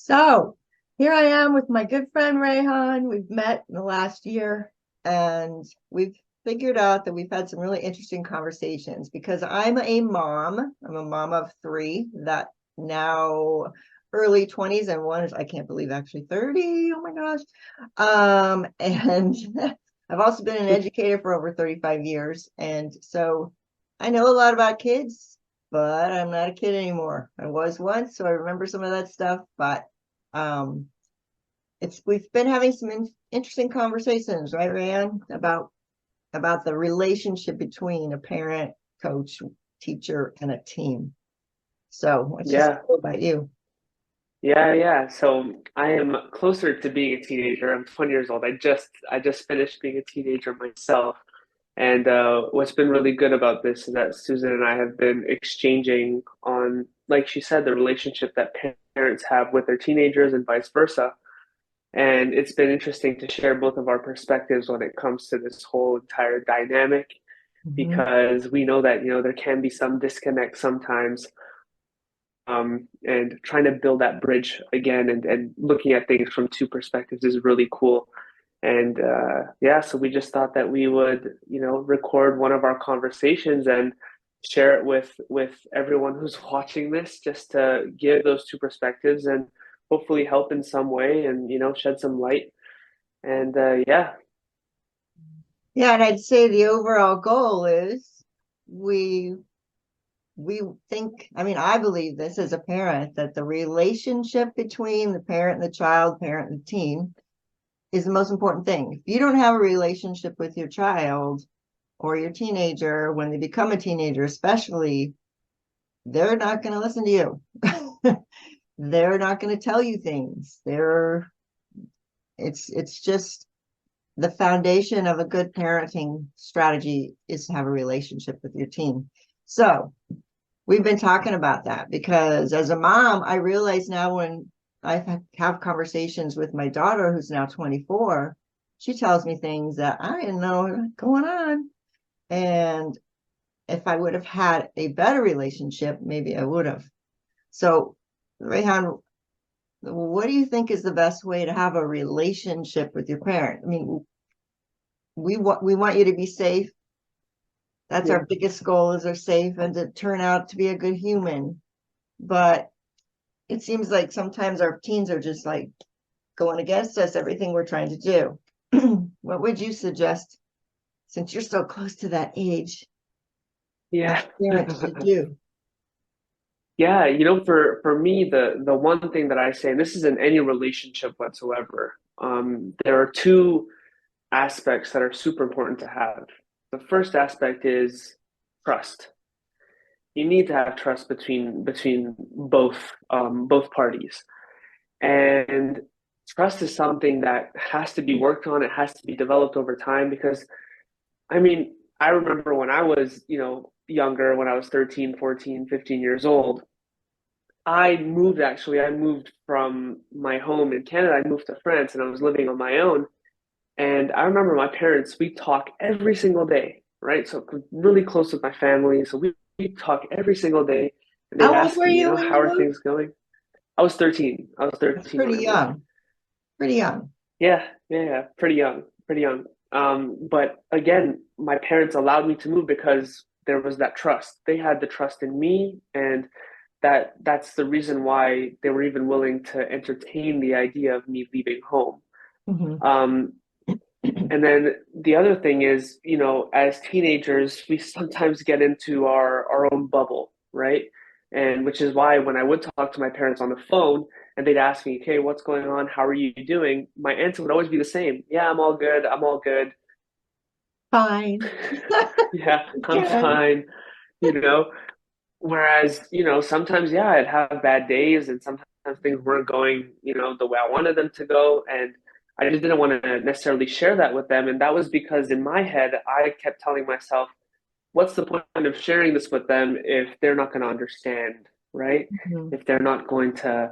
So here I am with my good friend Rehan. We've met in the last year and we've figured out that we've had some really interesting conversations because I'm a mom. I'm a mom of three that now early 20s and one is, I can't believe, actually 30. Oh my gosh. And I've also been an educator for over 35 years. And so I know a lot about kids, but I'm not a kid anymore. I was once, so I remember some of that stuff, but um, it's we've been having some interesting conversations, right, Ryan, about the relationship between a parent, coach, teacher, and a team. So what's just Yeah, about you? yeah. So I am closer to being a teenager. I'm 20 years old. I just finished being a teenager myself. And what's been really good about this is that Susan and I have been exchanging on, like she said, the relationship that parents have with their teenagers and vice versa. And it's been interesting to share both of our perspectives when it comes to this whole entire dynamic, Mhm. because we know that, there can be some disconnect sometimes, and trying to build that bridge again and looking at things from two perspectives is really cool. And yeah, so we just thought that we would, record one of our conversations and share it with everyone who's watching this, just to give those two perspectives and hopefully help in some way and shed some light. And yeah, Yeah, and I'd say the overall goal is we we think, I mean, I believe this as a parent, that the relationship between the parent and the child, parent and the teen, is the most important thing. If you don't have a relationship with your child or your teenager, when they become a teenager, especially, they're not going to listen to you. They're not going to tell you things. It's just the foundation of a good parenting strategy is to have a relationship with your teen. So we've been talking about that because as a mom, I realize now when have conversations with my daughter, who's now 24, she tells me things that I didn't know were going on. And if I would have had a better relationship, maybe I would have. So, Rehan, what do you think is the best way to have a relationship with your parent? I mean, we want you to be safe. That's yeah. our biggest goal, is they're safe and to turn out to be a good human. But it seems like sometimes our teens are just like going against us, everything we're trying to do. What would you suggest, since you're so close to that age, a Yeah. parent should do? Yeah, for me, the one thing that I say, and this is in any relationship whatsoever, there are two aspects that are super important to have. The first aspect is trust. You need to have trust between both parties, and trust is something that has to be worked on. It has to be developed over time because, I mean, I remember when I was, younger, when I was 13, 14, 15 years old. I moved from my home in Canada. I moved to France and I was living on my own. And I remember my parents, we talk every single day, right? So really close with my family. So we talk every single day. And they'd How old ask were me, you when how you are moved? things going? I was 13. I was That's 13 when pretty I moved. young. Pretty young. Yeah. Pretty young, pretty young. But again, my parents allowed me to move because there was that trust. They had the trust in me, and that's the reason why they were even willing to entertain the idea of me leaving home. Mhm. Um, and then the other thing is, as teenagers, we sometimes get into our own bubble, right? And which is why when I would talk to my parents on the phone and they'd ask me, "Okay, what's going on? How are you doing?" My answer would always be the same. Yeah, I'm all good. I'm all good. Fine. Yeah, I'm Good. fine. You know, Whereas, sometimes, yeah, I'd have bad days and sometimes things weren't going, the way I wanted them to go. And I just didn't want to necessarily share that with them. And that was because in my head, I kept telling myself, what's the point of sharing this with them if they're not going to understand, right? Mhm. If they're not going to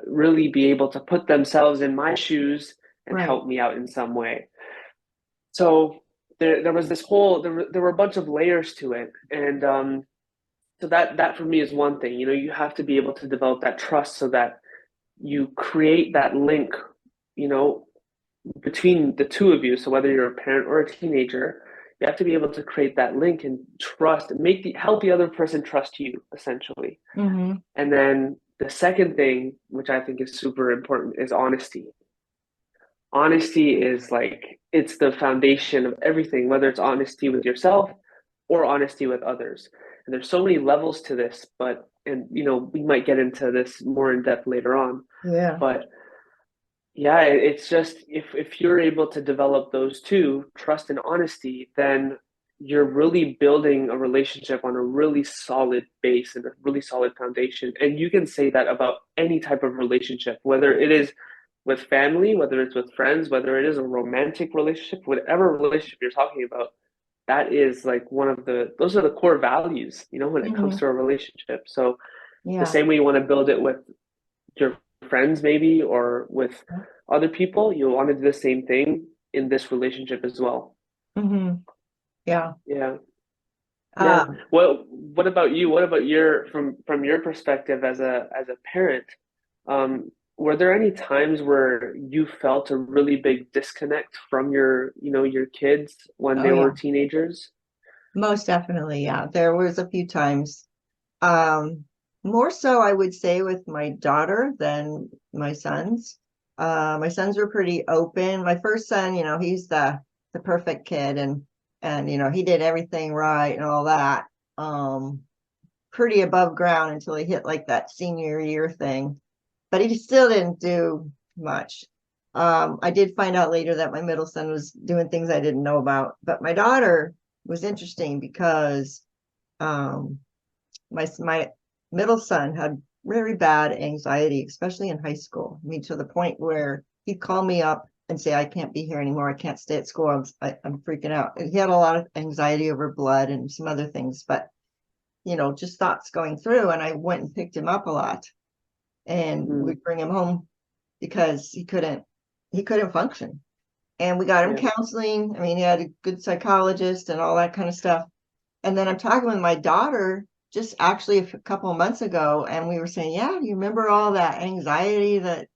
really be able to put themselves in my shoes and Right. help me out in some way. So there was there were a bunch of layers to it. And so that for me is one thing. You have to be able to develop that trust so that you create that link, you know, between the two of you. So whether you're a parent or a teenager, you have to be able to create that link and trust, help the other person trust you, essentially. Mm-hmm. And then the second thing, which I think is super important, is honesty. Honesty is like it's the foundation of everything, whether it's honesty with yourself or honesty with others. And there's so many levels to this, but and you know, we might get into this more in depth later on. Yeah. But yeah, it's just if you're able to develop those two, trust and honesty, then you're really building a relationship on a really solid base and a really solid foundation. And you can say that about any type of relationship, whether it is with family, whether it's with friends, whether it is a romantic relationship, whatever relationship you're talking about, that is like those are the core values, you know, when it comes Mm-hmm. to a relationship. So the Yeah. same way you want to build it with your friends maybe or with other people, you want to do the same thing in this relationship as well. Mm-hmm. Yeah. Yeah. Yeah. Um, What about you? What about your from your perspective as a parent? Were there any times where you felt a really big disconnect from your kids when oh they yeah, were teenagers? most definitely. Yeah. There was a few times. Um, More so I would say with my daughter than my sons. My sons were pretty open. My first son, he's the perfect kid and he did everything right and all that. Um, Pretty above ground until he hit like that senior year thing, but he still didn't do much. I did find out later that my middle son was doing things I didn't know about, but my daughter was interesting because um, my middle son had very bad anxiety, especially in high school. I mean, to the point where he'd call me up and say, "I can't be here anymore. I can't stay at school. I'm freaking out." And he had a lot of anxiety over blood and some other things, but just thoughts going through. And I went and picked him up a lot and Mm, would bring him home because he couldn't function. And we got him yeah. counseling. I mean, he had a good psychologist and all that kind of stuff. And then I'm talking with my daughter just actually a couple of months ago, and we were saying, "Yeah, you remember all that anxiety that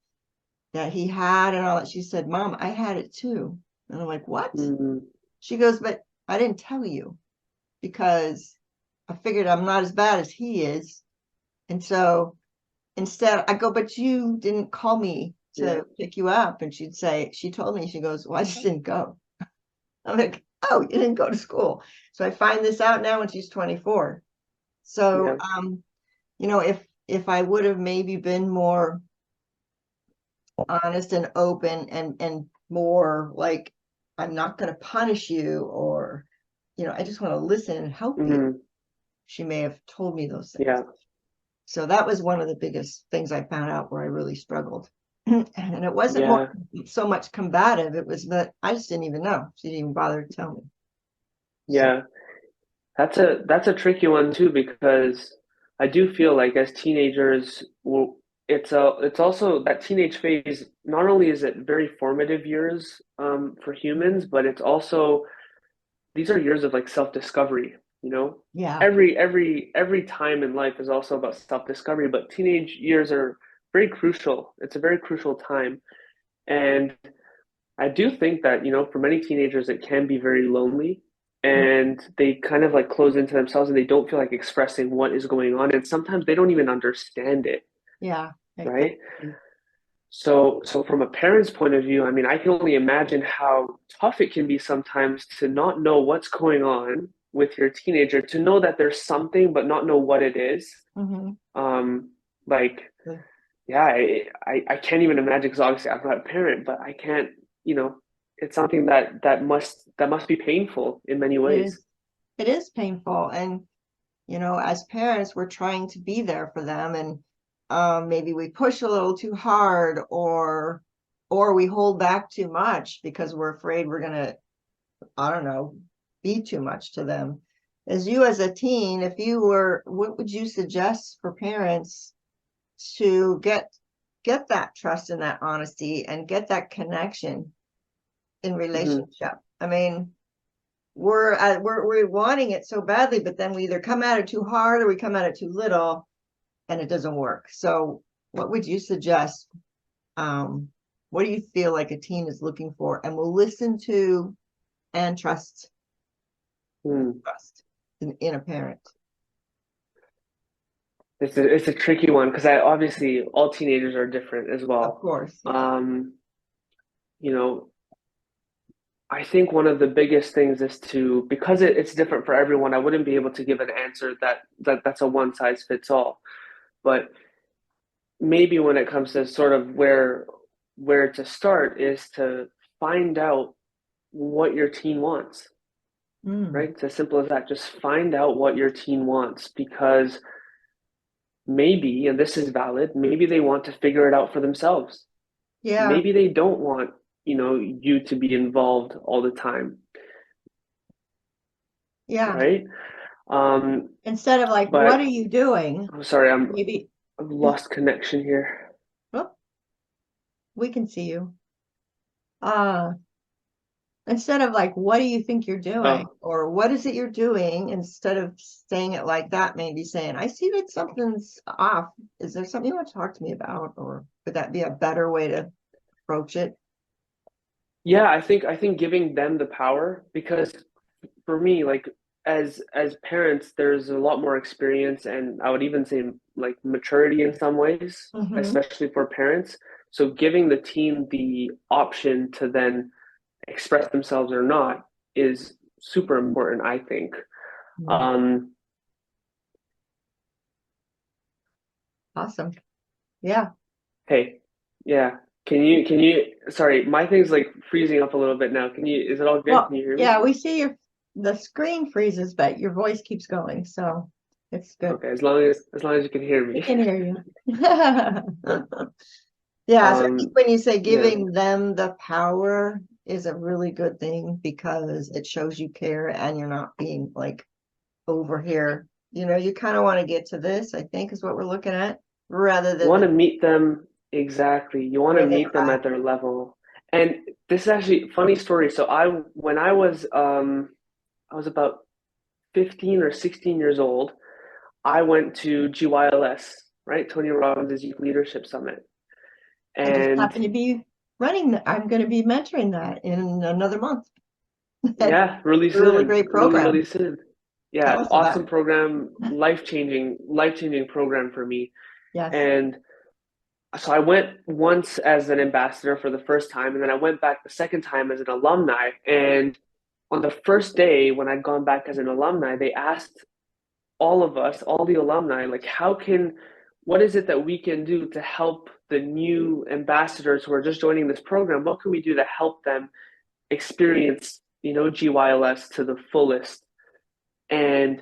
he had and all that?" She said, "Mom, I had it too." And I'm like, "What?" Mm, She goes, "But I didn't tell you because I figured I'm not as bad as he is." And so instead, I go, "But you didn't call me yeah. to pick you up." And she told me, she goes, "Well, I just didn't go." I'm like, "Oh, you didn't go to school." So I find this out now when she's 24. So, Yeah. if I would have maybe been more honest and open and more like, "I'm not going to punish you," or, "I just want to listen and help you," Hmm. she may have told me those things. Yeah. So that was one of the biggest things I found out where I really struggled. And it wasn't more Yeah. so much combative, it was that I just didn't even know. She didn't even bother to tell me. So, Yeah. That's a tricky one too because I do feel like as teenagers, well, it's also that teenage phase. Not only is it very formative years for humans, but it's also these are years of like self-discovery, you know? yeah, Every time in life is also about self-discovery, but teenage years are very crucial. It's a very crucial time. And I do think that, for many teenagers, it can be very lonely and they kind of like close into themselves and they don't feel like expressing what is going on. And sometimes they don't even understand it, yeah, I right? agree. So from a parent's point of view, I mean, I can only imagine how tough it can be sometimes to not know what's going on with your teenager, to know that there's something but not know what it is. Mm-hmm. Um, like, yeah, I can't even imagine because obviously I'm not a parent, but I can't, it's something that must be painful in many It ways. is, it is painful. And, as parents, we're trying to be there for them. And maybe we push a little too hard or we hold back too much because we're afraid we're gonna, I don't know, be too much to them. As a teen, what would you suggest for parents to get that trust and that honesty and get that connection in Hmm. relationship? I mean, we're wanting it so badly, but then we either come at it too hard or we come at it too little, and it doesn't work. So, what would you suggest? What do you feel like a teen is looking for and will listen to and trust Hmm. in a parent? It's a tricky one because I obviously all teenagers are different as Of well. course, yeah. Um, you know, I think one of the biggest things is to because it's different for everyone. I wouldn't be able to give an answer that's a one size fits all. But maybe when it comes to sort of where to start is to find out what your teen wants, Mm, right? It's as simple as that. Just find out what your teen wants because maybe, and this is valid, maybe they want to figure it out for themselves. yeah, Maybe they don't want, you to be involved all the time, yeah. right? Um, Instead of like, what are but you doing? I'm sorry, Maybe, I've lost connection here. oh, we can see you. Uh, Instead of like, what do you think you're doing? Oh, Or what is it you're doing? Instead of saying it like that, maybe saying, I see that something's off. Is there something you want to talk to me about? Or would that be a better way to approach it? yeah, I think giving them the power because for me, like as parents, there's a lot more experience and I would even say like maturity in some ways, Hmm. especially for parents. So giving the teen the option to then express themselves or not is super important, I think. Um, Awesome. Yeah. hey, yeah. Can you sorry, my thing's like freezing up a little bit now. Is it all good? Well, Can you hear me? yeah, we see the screen freezes, but your voice keeps going, so it's good. Okay, as long as you can hear We me. can hear you. Yeah, so I think Um, when you say yeah. giving them the power is a really good thing because it shows you care and you're not being like over here. You kind of want to get to this, I think, is what we're looking at, rather You than want to meet them exactly. You want to where they're meet them at. at their level. And this is actually funny story. So when I was about 15 or 16 years old, I went to GYLS, right? Tony Robbins' Youth Leadership Summit. I just And happen to be I'm going to be mentoring that in another month. That's yeah, really a really soon, great really, really program. soon. Tell Yeah, us about awesome it. program, life-changing program for me. Yes. And so I went once as an ambassador for the first time, and then I went back the second time as an alumni. And on the first day, when I'd gone back as an alumni, they asked all of us, all the alumni, like, what is it that we can do to help the new ambassadors who are just joining this program? What can we do to help them experience, GYLS to the fullest? And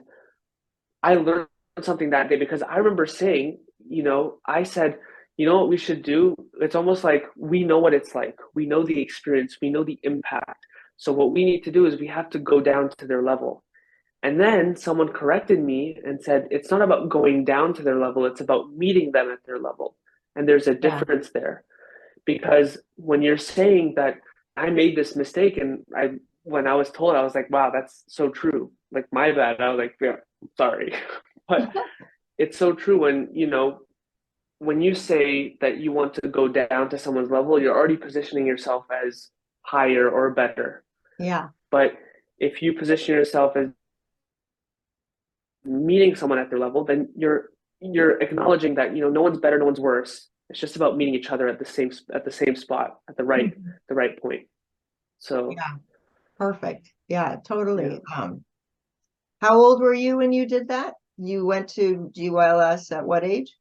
I learned something that day because I remember saying, I said, you know what we should do? It's almost like we know what it's like. We know the experience, we know the impact. So what we need to do is we have to go down to their level. And then someone corrected me and said, it's not about going down to their level, it's about meeting them at their level. And there's a Yeah. difference there because when you're saying that I made this mistake and when I was told, I was like, wow, that's so true. Like my bad. I was like, yeah, sorry. But it's so true when you say that you want to go down to someone's level, you're already positioning yourself as higher or better. Yeah. But if you position yourself as meeting someone at their level, then you're acknowledging that no one's better, no one's worse. It's just about meeting each other at the same spot at Mhm. the right point. So Yeah. Perfect. Yeah, yeah. totally. How old were you when you did that? You went to GYLS at what age?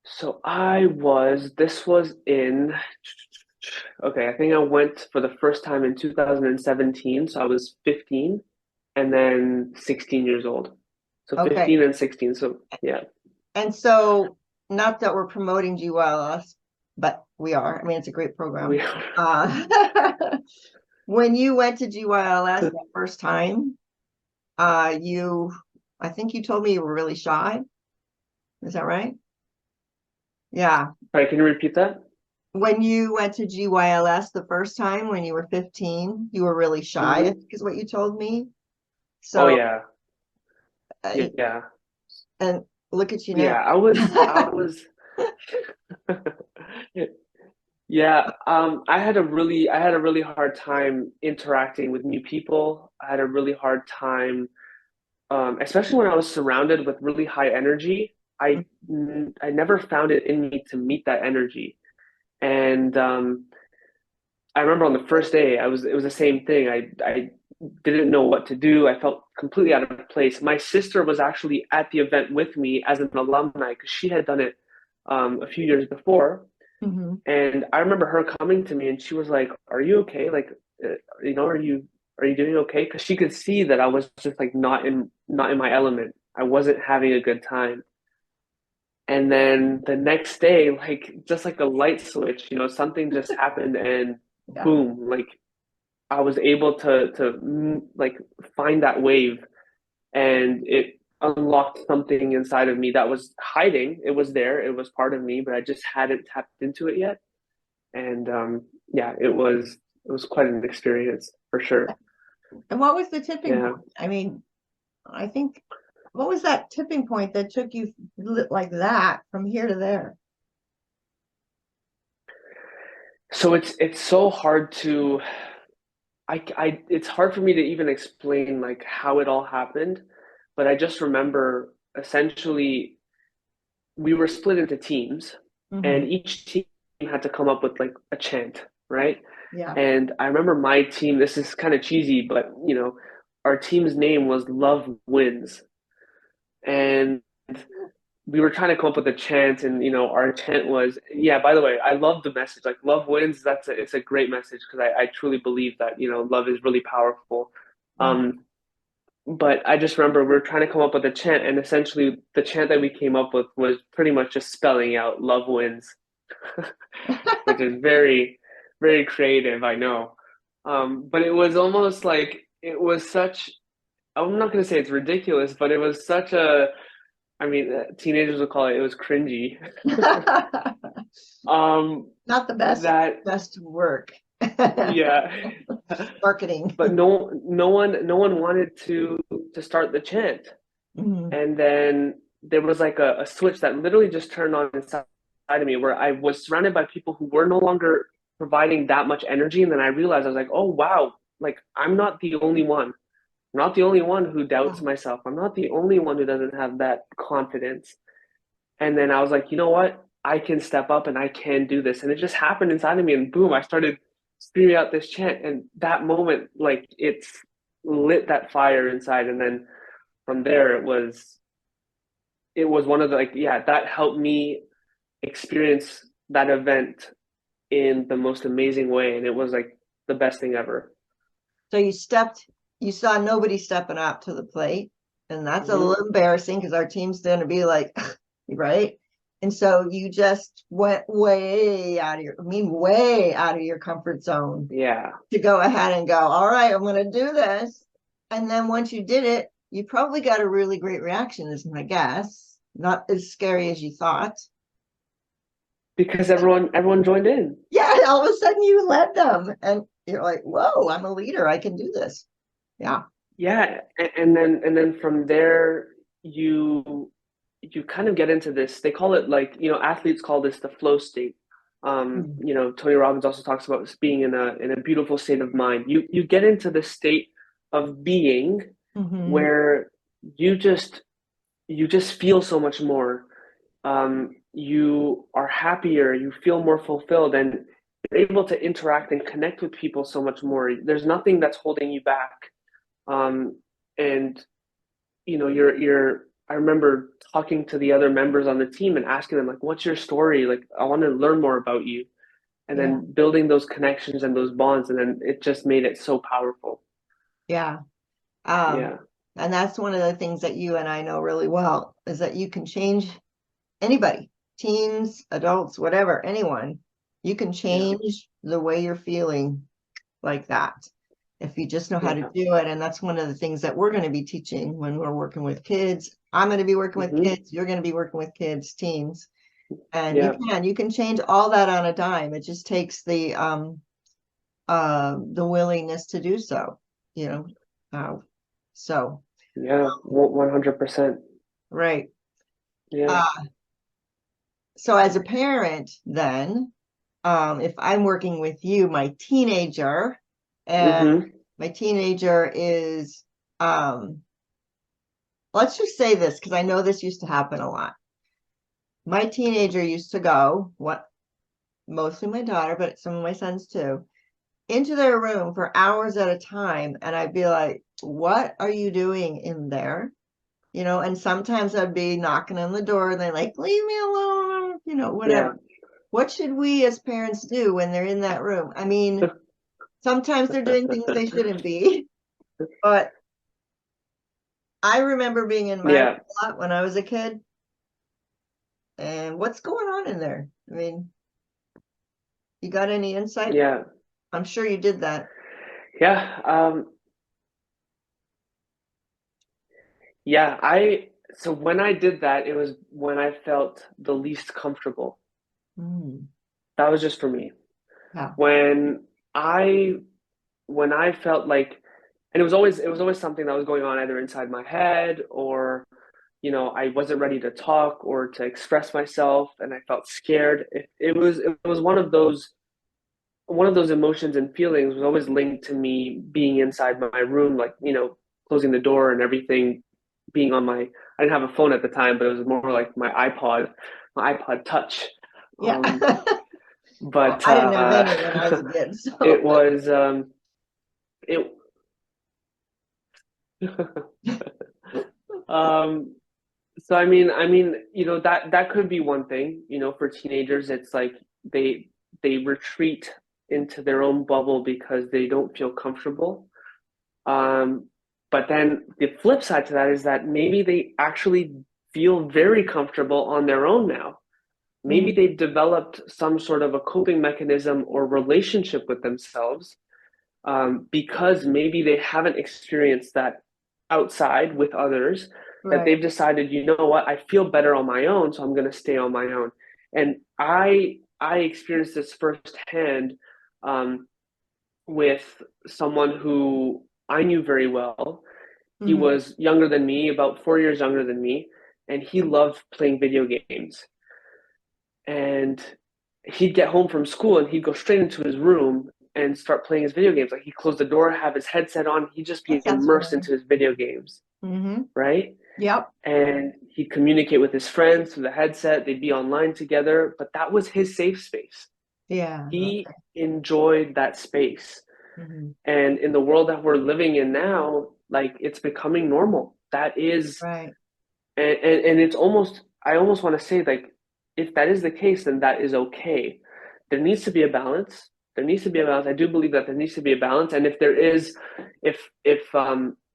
So this was in, okay, I think I went for the first time in 2017. So I was 15 and then 16 years old. So Okay. 15 and 16. So yeah, And so, not that we're promoting GYLS, but we are. I mean, it's a great program. we, Uh, when you went to GYLS the first time, I think you told me you were really shy. Is that right? Yeah. sorry, can you repeat that? When you went to GYLS the first time when you were 15, you were really shy, I Hmm. think is what you told me. Oh So, yeah. uh, Yeah. and Look at you Yeah, now. I was yeah, I had a really hard time interacting with new people. I had a really hard time, especially when I was surrounded with really high energy. I never found it in me to meet that energy. And I remember on the first day, it was the same thing. I didn't know what to do. I felt completely out of place. My sister was actually at the event with me as an alumni because she had done it a few years before. Mm-hmm. And I remember her coming to me and she was like, "Are you okay? Like, are you doing okay?" Because she could see that I was just like not in my element. I wasn't having a good time. And then the next day, like just like a light switch, something just happened and Yeah. boom, like I was able to like find that wave and it unlocked something inside of me that was hiding. It was there, it was part of me, but I just hadn't tapped into it yet. And yeah, it was quite an experience for sure. And what was the tipping Yeah. point? I mean, I think, what was that tipping point that took you like that from here to there? So it's so hard to it's hard for me to even explain like how it all happened, but I just remember essentially we were split into teams Mm-hmm. and each team had to come up with like a chant, right? Yeah. And I remember my team, this is kind of cheesy, but our team's name was Love Wins. And we were trying to come up with a chant and our chant was, yeah, by the way, I love the message. Like love wins, it's a great message because I truly believe that, love is really powerful. Mm-hmm. But I just remember we were trying to come up with a chant, and essentially the chant that we came up with was pretty much just spelling out love wins, which is very, very creative, I know. But it was almost like it was such, I'm not going to say it's ridiculous, but it was such a, I mean, teenagers would call it, it was cringy. Um, Not the that, best work. yeah. Marketing. But no one wanted to start the chant. Mhm. And then there was like a switch that literally just turned on inside of me where I was surrounded by people who were no longer providing that much energy. And then I realized I was like, oh wow, like I'm not the only one. I'm not the only one who doubts Yeah. myself. I'm not the only one who doesn't have that confidence. And then I was like, you know what? I can step up and I can do this. And it just happened inside of me. And boom, I started screaming out this chant. And that moment, like it's lit that fire inside. And then from there, it was one of the like, yeah, that helped me experience that event in the most amazing way. And it was like the best thing ever. So you saw nobody stepping up to the plate, and that's a Hmm. little embarrassing because our team's going to be like, right? And so you just went way out of way out of your comfort zone Yeah. to go ahead and go, all right, I'm going to do this. And then once you did it, you probably got a really great reaction, is my guess. Not as scary as you thought. Because everyone joined in. Yeah, all of a sudden you led them, and you're like, whoa, I'm a leader. I can do this. Yeah. Yeah, and then from there you kind of get into this. They call it like, athletes call this the flow state. Tony Robbins also talks about this being in a beautiful state of mind. You get into the state of being Mm-hmm. where you just you just feel so much more. You are happier, you feel more fulfilled, and you're able to interact and connect with people so much more. There's nothing that's holding you back. Um, and you're I remember talking to the other members on the team and asking them like, what's your story? Like, I want to learn more about you. And Yeah. then building those connections and those bonds, and then it just made it so powerful. Yeah. Um, Yeah. and that's one of the things that you and I know really well is that you can change anybody, teens, adults, whatever, anyone. You can Yeah. change the way you're feeling like that if you just know how to Yeah. do it. And that's one of the things that we're going to be teaching when we're working with kids. I'm going to be working with Hmm. kids. You're going to be working with kids, teens. And Yeah. you can change all that on a dime. It just takes the willingness to do so, you know. Uh, so Yeah. 100%. right. Yeah. Uh, so as a parent, then, if I'm working with you, my teenager, and Mm-hmm. my teenager is, let's just say this, because I know this used to happen a lot. My teenager used to go, what mostly my daughter, but some of my sons too, into their room for hours at a time. And I'd be like, what are you doing in there? And sometimes I'd be knocking on the door and they're like, leave me alone, Yeah. whatever. What should we as parents do when they're in that room? I mean, sometimes they're doing things they shouldn't be, but I remember being in my room Yeah. a lot when I was a kid. And what's going on in there? I mean, you got any insight? Yeah. I'm sure you did that. Yeah. Yeah. So when I did that, it was when I felt the least comfortable. Mm, That was just for me. yeah. When I when I felt like, and it was always something that was going on either inside my head, or I wasn't ready to talk or to express myself, and I felt scared. It was one of those emotions and feelings was always linked to me being inside my room, like, closing the door and everything, being on my, I didn't have a phone at the time, but it was more like my iPod Touch. Yeah. Um, Well, but I didn't have any when I was a kid, it so was it um so I mean, that could be one thing, for teenagers. It's like they retreat into their own bubble because they don't feel comfortable. Um, but then the flip side to that is that maybe they actually feel very comfortable on their own now. Maybe mm, they've developed some sort of a coping mechanism or relationship with themselves, because maybe they haven't experienced that outside with others, that right. they've decided, you know what, I feel better on my own, so I'm going to stay on my own. And I experienced this firsthand, um, with someone who I knew very well. He Hmm. was younger than me, about 4 years younger than me, and he loved playing video games. And he'd get home from school and he'd go straight into his room and start playing his video games. Like, he'd close the door, have his headset on, he'd just be That sounds immersed familiar. into his video games, Hmm. right? Yep. And he'd communicate with his friends through the headset. They'd be online together, but that was his safe space. Yeah. He enjoyed that space. Hmm. And in the world that we're living in now, like, it's becoming normal. That is, Right. and it's almost, I almost want to say, like, if that is the case, then that is okay. There needs to be a balance. There needs to be a balance. I do believe that there needs to be a balance. And if there is, if it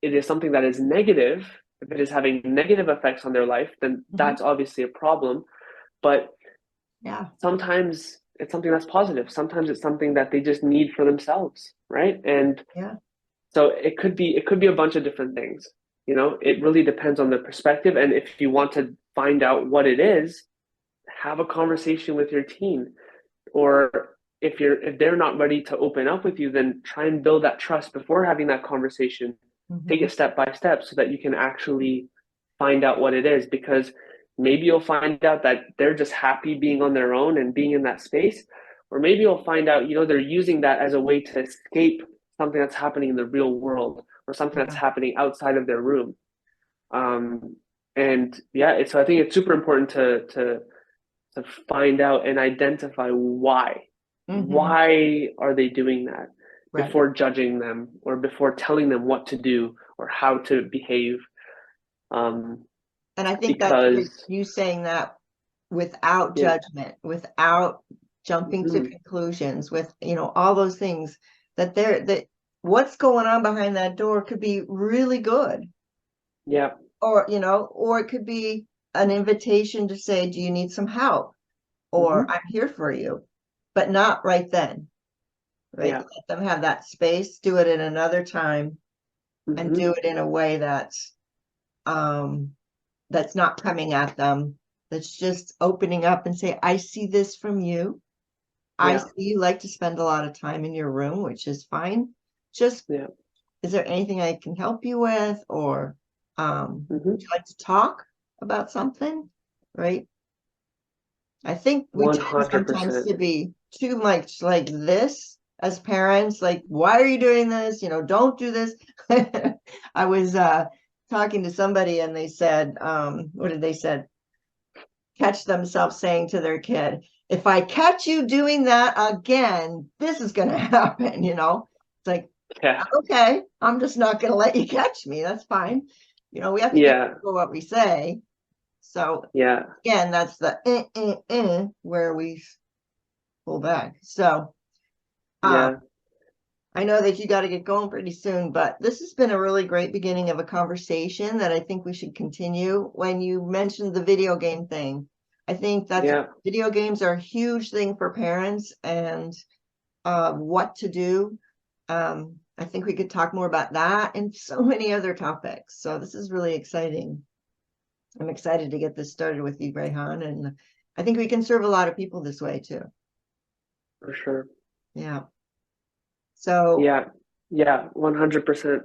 is something that is negative, if it is having negative effects on their life, then Hmm. that's obviously a problem. But Yeah. sometimes it's something that's positive. Sometimes it's something that they just need for themselves, right? And Yeah. so it could be a bunch of different things. It really depends on the perspective. And if you want to find out what it is, have a conversation with your teen. Or if they're not ready to open up with you, then try and build that trust before having that conversation. Take Hmm. it step by step so that you can actually find out what it is. Because maybe you'll find out that they're just happy being on their own and being in that space. Or maybe you'll find out, they're using that as a way to escape something that's happening in the real world, or something that's Yeah. happening outside of their room. Um, and yeah, so I think it's super important to find out and identify why. Hmm. Why are they doing that Right. before judging them or before telling them what to do or how to behave? Um, And I think that's great, because you saying that without yeah, judgment, without jumping to mhm, conclusions, with, all those things that what's going on behind that door could be really good. yeah, Or it could be an invitation to say, do you need some help? Or hmm, I'm here for you, but not right then, right? yeah, Let them have that space, do it at another time, and hmm, do it in a way um that's not coming at them, that's just opening up and say, I see this from you. I yeah, see you like to spend a lot of time in your room, which is fine. Just, yeah, is there anything I can help you with? Or would hmm, you like to talk about something? right? I think we tend sometimes 100%. to be too much like this as parents, like, why are you doing this? Don't do this. I was talking to somebody and they said, what did they said? Catch themselves saying to their kid, if I catch you doing that again, this is going to happen, It's like, Yeah. okay, I'm just not going to let you catch me. That's fine. We have to be Yeah. careful what we say. So Yeah. again, that's the where we pull back. So Yeah. I know that you got to get going pretty soon, but this has been a really great beginning of a conversation that I think we should continue. When you mentioned the video game thing, I think that's Yeah. video games are a huge thing for parents and what to do. I think we could talk more about that and so many other topics. So this is really exciting. I'm excited to get this started with you, Rehan, and I think we can serve a lot of people this way too. For sure. Yeah. So Yeah. Yeah. 100%.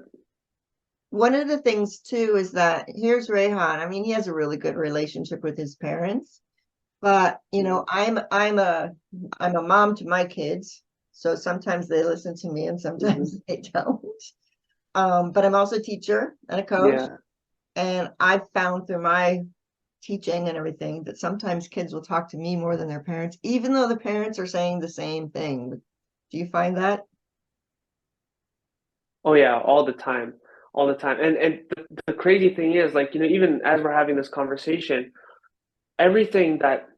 one of the things too is that here's Rehan. I mean, he has a really good relationship with his parents, but I'm a mom to my kids, so sometimes they listen to me and sometimes they don't. But I'm also a teacher and a coach, Yeah. and I've found through my teaching and everything that sometimes kids will talk to me more than their parents, even though the parents are saying the same thing. Do you find that? Oh yeah, all the time. All the time. And the crazy thing is, like, even as we're having this conversation, everything that,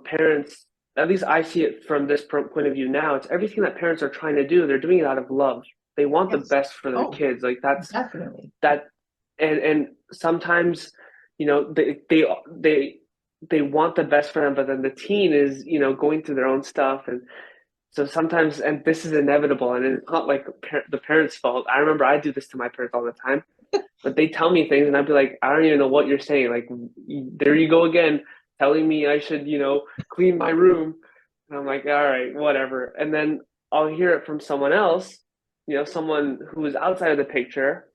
parents, at least I see it from this point of view now, it's everything that parents are trying to do, they're doing it out of love. They want the Yes. best for their Oh, kids. Like that's definitely. that and sometimes, they want the best for them, but then the teen is, going through their own stuff. And so sometimes, and this is inevitable, and it's not like the parents' fault. I remember I do this to my parents all the time, but they tell me things, and I'd be like, I don't even know what you're saying. Like, there you go again, telling me I should, clean my room. And I'm like, all right, whatever. And then I'll hear it from someone else, someone who is outside of the picture,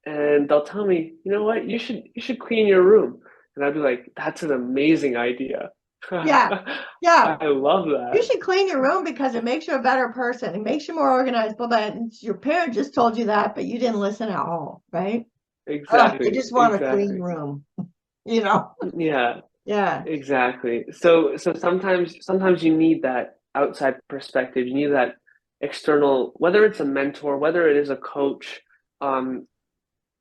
and they'll tell me, you know what, you should clean your room. And I'd be like, that's an amazing idea. Yeah. Yeah. I love You that. should clean your room because it makes you a better person. It makes you more organized. But your parent just told you that, but you didn't listen at all, right? They Exactly, just want a clean exactly. room, you know? Yeah, Yeah. exactly. So sometimes you need that outside perspective. You need that external, whether it's a mentor, whether it is a coach, um,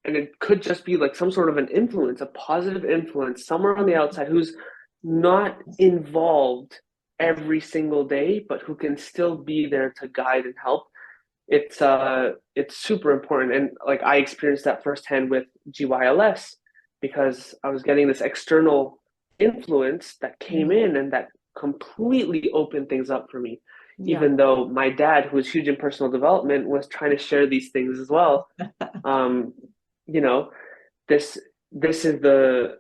and it could just be like some sort of an influence, a positive influence, somewhere on the outside who's not involved every single day, but who can still be there to guide and help. It's super important. And like I experienced that firsthand with GYLS because I was getting this external influence that came in and that completely opened things up for me. Yeah. Even though my dad, who was huge in personal development, was trying to share these things as well. Um, you know, this this is the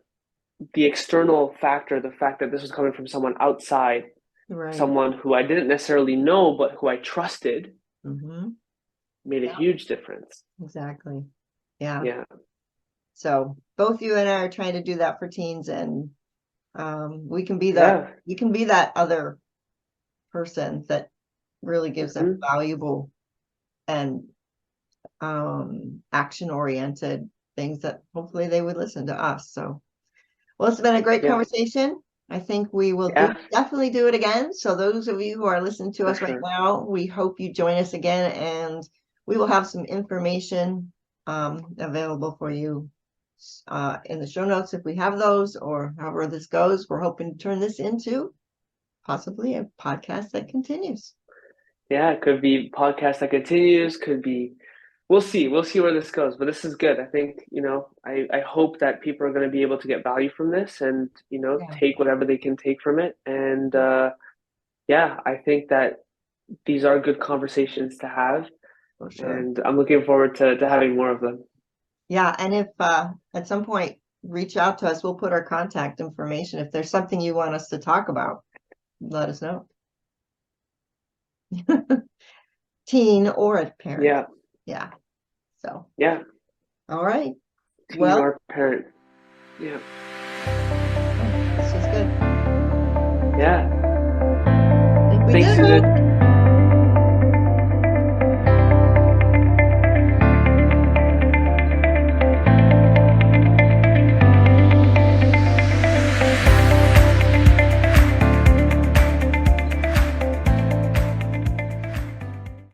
external factor, the fact that this was coming from someone outside, Right. someone who I didn't necessarily know, but who I trusted, Mm-hmm. made a Yeah, huge difference. exactly. Yeah. Yeah. So both you and I are trying to do that for teens, and we can be Yeah. you can be that other person that really gives them Hmm. valuable and action oriented things that hopefully they would listen to us. So, well, it's been a great Yeah. conversation. I think we will Yeah, definitely do it again. So those of you who are listening to for us right sure. now, we hope you join us again, and we will have some information available for you in the show notes if we have those, or however this goes. We're hoping to turn this into possibly a podcast that continues. Yeah, it could be podcast that continues, could be we'll see. We'll see where this goes. But this is good. I think, I hope that people are going to be able to get value from this and, Yeah, take whatever they can take from it. And yeah, I think that these are good conversations to have. for sure. And I'm looking forward to having more of them. Yeah, and if at some point reach out to us, we'll put our contact information. If there's something you want us to talk about, let us know. Teen or a parent. Yeah. Yeah. So, Yeah. all right. Teen Well, or parent. Yeah. this was good. Yeah. I think we Thanks, did it. Susan.